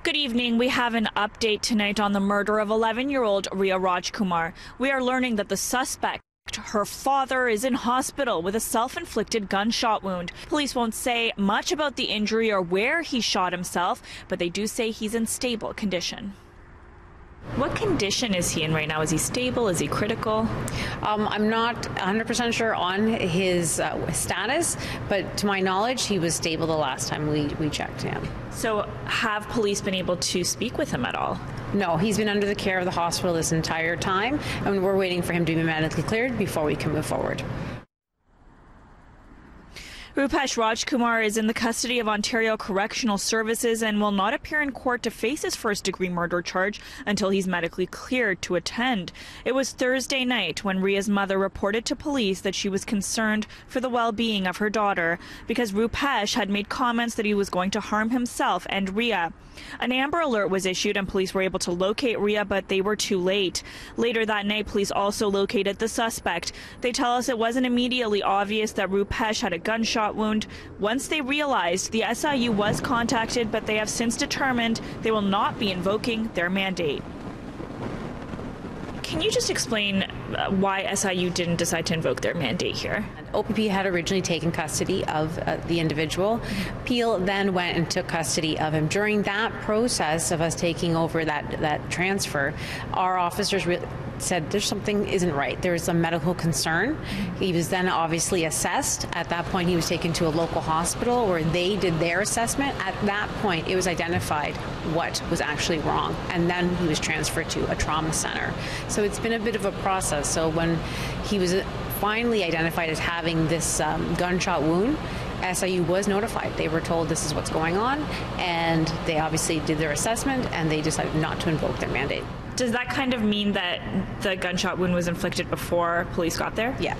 Good evening. We have an update tonight on the murder of 11-year-old Roopesh Rajkumar. We are learning that the suspect, her father, is in hospital with a self-inflicted gunshot wound. Police won't say much about the injury or where he shot himself, but they do say he's in stable condition. What condition is he in right now? Is he stable? Is he critical? I'm not 100% sure on his status, but to my knowledge, he was stable the last time we checked him. So have police been able to speak with him at all? No, he's been under the care of the hospital this entire time, and we're waiting for him to be medically cleared before we can move forward. Roopesh Rajkumar is in the custody of Ontario Correctional Services and will not appear in court to face his first-degree murder charge until he's medically cleared to attend. It was Thursday night when Ria's mother reported to police that she was concerned for the well-being of her daughter because Roopesh had made comments that he was going to harm himself and Ria. An Amber Alert was issued and police were able to locate Ria, but they were too late. Later that night, police also located the suspect. They tell us it wasn't immediately obvious that Roopesh had a gunshot wound. Once they realized, the SIU was contacted, but they have since determined they will not be invoking their mandate. Can you just explain why SIU didn't decide to invoke their mandate here? OPP had originally taken custody of the individual. Peel then went and took custody of him. During that process of us taking over that transfer, our officers said there's something isn't right. There is a medical concern. He was then obviously assessed. At that point, he was taken to a local hospital where they did their assessment. At that point, it was identified what was actually wrong, and then he was transferred to a trauma center. So it's been a bit of a process. So when he was finally identified as having this gunshot wound, SIU was notified. They were told this is what's going on, and they obviously did their assessment, and they decided not to invoke their mandate. Does that kind of mean that the gunshot wound was inflicted before police got there? Yeah.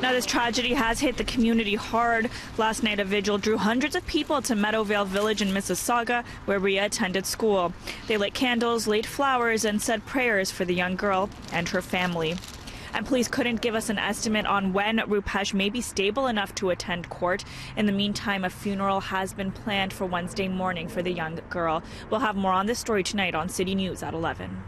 Now, this tragedy has hit the community hard. Last night, a vigil drew hundreds of people to Meadowvale Village in Mississauga, where Ria attended school. They lit candles, laid flowers, and said prayers for the young girl and her family. And police couldn't give us an estimate on when Roopesh may be stable enough to attend court. In the meantime, a funeral has been planned for Wednesday morning for the young girl. We'll have more on this story tonight on City News at 11.